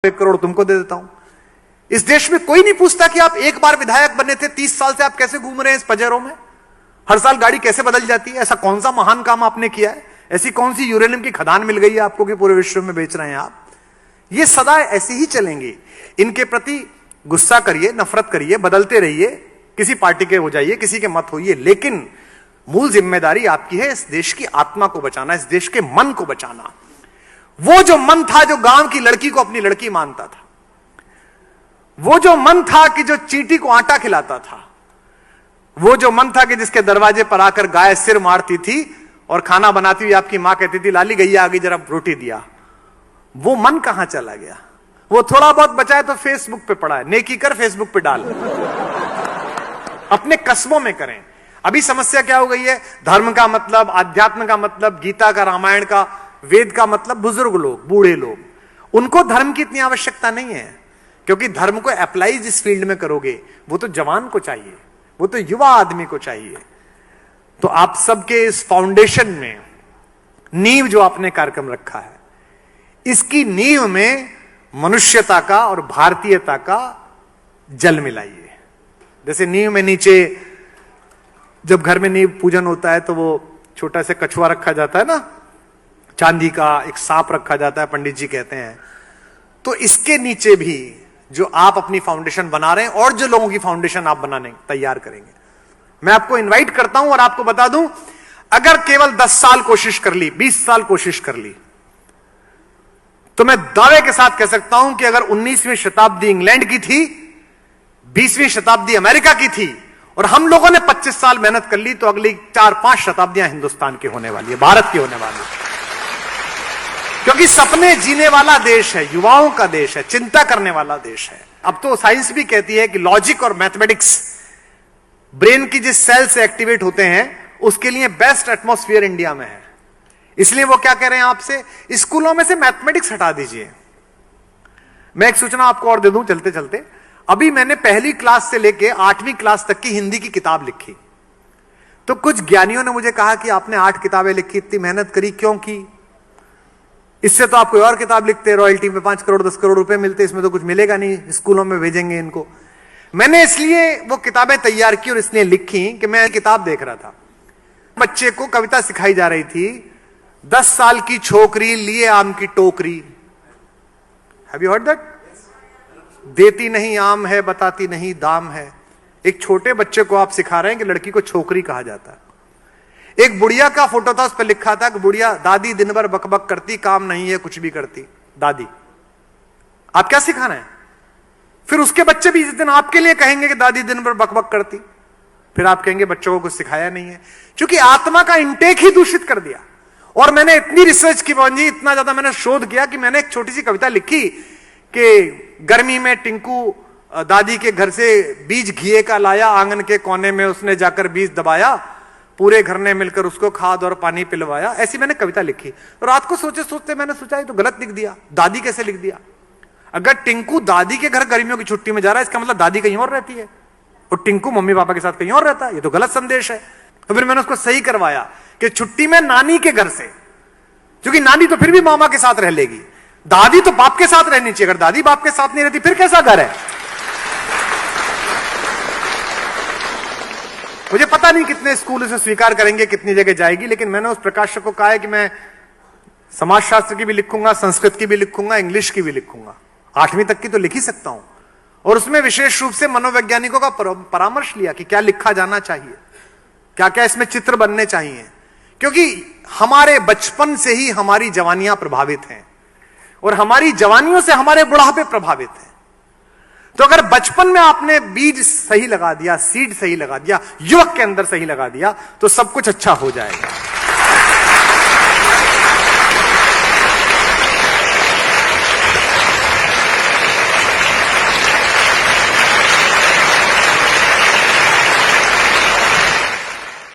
1 करोड़ तुमको दे देता हूं। इस देश में कोई नहीं पूछता कि आप एक बार विधायक बने थे, 30 साल से आप कैसे घूम रहे हैं इस पजेरों में, हर साल गाड़ी कैसे बदल जाती है, ऐसा कौन सा महान काम आपने किया है, ऐसी कौन सी यूरेनियम की खदान मिल गई है आपको कि पूरे विश्व में बेच रहे हैं आप। ये सदा ऐसे ही चलेंगे। इनके प्रति गुस्सा करिए, नफरत करिए, बदलते रहिए, किसी पार्टी के हो जाइए, किसी के मत होइए, लेकिन मूल जिम्मेदारी आपकी है इस देश की आत्मा को बचाना, इस देश के मन को बचाना। वो जो मन था जो गांव की लड़की को अपनी लड़की मानता था, वो जो मन था कि जो चींटी को आटा खिलाता था, वो जो मन था कि जिसके दरवाजे पर आकर गाय सिर मारती थी और खाना बनाती हुई आपकी मां कहती थी लाली गैया आ गई जरा रोटी दिया, वो मन कहां चला गया। वो थोड़ा बहुत बचा है तो फेसबुक पे पड़ा है, नेकी कर फेसबुक पे डाल, अपने कस्बों में करें। अभी समस्या क्या हो गई है, धर्म का मतलब, आध्यात्म का मतलब, गीता का, रामायण का, वेद का मतलब बुजुर्ग लोग, बूढ़े लोग, उनको धर्म की इतनी आवश्यकता नहीं है, क्योंकि धर्म को अप्लाई जिस फील्ड में करोगे वो तो जवान को चाहिए, वो तो युवा आदमी को चाहिए। तो आप सबके इस फाउंडेशन में नींव जो आपने कार्यक्रम रखा है, इसकी नींव में मनुष्यता का और भारतीयता का जल मिलाइए। जैसे नींव में नीचे जब घर में नींव पूजन होता है तो वो छोटा सा कछुआ रखा जाता है ना, चांदी का, एक सांप रखा जाता है, पंडित जी कहते हैं। तो इसके नीचे भी जो आप अपनी फाउंडेशन बना रहे हैं और जो लोगों की फाउंडेशन आप बनाने तैयार करेंगे, मैं आपको इनवाइट करता हूं और आपको बता दूं, अगर केवल 10 साल कोशिश कर ली, 20 साल कोशिश कर ली, तो मैं दावे के साथ कह सकता हूं कि अगर 19वीं शताब्दी इंग्लैंड की थी, 20वीं शताब्दी अमेरिका की थी और हम लोगों ने 25 साल मेहनत कर ली, तो अगली 4-5 शताब्दियां हिंदुस्तान की होने वाली है, भारत की होने वाली है। क्योंकि सपने जीने वाला देश है, युवाओं का देश है, चिंता करने वाला देश है। अब तो साइंस भी कहती है कि लॉजिक और मैथमेटिक्स ब्रेन की जिस सेल से एक्टिवेट होते हैं उसके लिए बेस्ट एटमॉस्फेयर इंडिया में है। इसलिए वो क्या कह रहे हैं आपसे, स्कूलों में से मैथमेटिक्स हटा दीजिए। मैं एक सूचना आपको और दे दूं चलते चलते, अभी मैंने पहली क्लास से लेके 8वीं क्लास तक की हिंदी की किताब लिखी, तो कुछ ज्ञानियों ने मुझे कहा कि आपने 8 किताबें लिखी, इतनी मेहनत करी क्यों की, इससे तो आप कोई और किताब लिखते, रॉयल्टी में 5 करोड़ 10 करोड़ रुपए मिलते, इसमें तो कुछ मिलेगा नहीं, स्कूलों में भेजेंगे इनको। मैंने इसलिए वो किताबें तैयार की और इसलिए लिखी कि मैं किताब देख रहा था, बच्चे को कविता सिखाई जा रही थी, 10 साल की छोकरी लिए आम की टोकरी। Have you heard that? देती नहीं आम है, बताती नहीं दाम है। एक छोटे बच्चे को आप सिखा रहे हैं कि लड़की को छोकरी कहा जाता है। एक बुढ़िया का फोटो था, उस पर लिखा था कि बुढ़िया दादी दिन भर बकबक करती, काम नहीं है कुछ भी करती दादी। आप क्या सिखा रहे हैं? फिर उसके बच्चे भी इस दिन आपके लिए कहेंगे कि दादी दिन भर बकबक करती, फिर आप कहेंगे बच्चों को कुछ सिखाया नहीं है, क्योंकि आत्मा का इंटेक ही दूषित कर दिया। और मैंने इतनी रिसर्च की जी, इतना ज्यादा मैंने शोध किया कि मैंने एक छोटी सी कविता लिखी कि गर्मी में टिंकू दादी के घर से बीज घिए का लाया, आंगन के कोने में उसने जाकर बीज दबाया, पूरे घर ने मिलकर उसको खाद और पानी पिलवाया। ऐसी मैंने कविता लिखी। और रात को सोचे सोचते मैंने सोचा ये तो गलत लिख दिया, दादी कैसे लिख दिया। अगर टिंकू दादी के घर गर्मियों की छुट्टी में जा रहा है, इसका मतलब दादी कहीं और रहती है और टिंकू मम्मी पापा के साथ कहीं और रहता है, ये तो गलत संदेश है। तो फिर मैंने उसको सही करवाया कि छुट्टी में नानी के घर से, क्योंकि नानी तो फिर भी मामा के साथ रह लेगी, दादी तो बाप के साथ रहनी चाहिए। अगर दादी बाप के साथ नहीं रहती फिर कैसा घर है। मुझे पता नहीं कितने स्कूल इसे स्वीकार करेंगे, कितनी जगह जाएगी, लेकिन मैंने उस प्रकाशक को कहा है कि मैं समाजशास्त्र की भी लिखूंगा, संस्कृत की भी लिखूंगा, इंग्लिश की भी लिखूंगा, 8वीं तक की तो लिख ही सकता हूं। और उसमें विशेष रूप से मनोवैज्ञानिकों का परामर्श लिया कि क्या लिखा जाना चाहिए, क्या क्या इसमें चित्र बनने चाहिए, क्योंकि हमारे बचपन से ही हमारी जवानियां प्रभावित हैं और हमारी जवानियों से हमारे बुढ़ापे प्रभावित हैं। तो अगर बचपन में आपने बीज सही लगा दिया, सीड सही लगा दिया, युवक के अंदर सही लगा दिया, तो सब कुछ अच्छा हो जाएगा।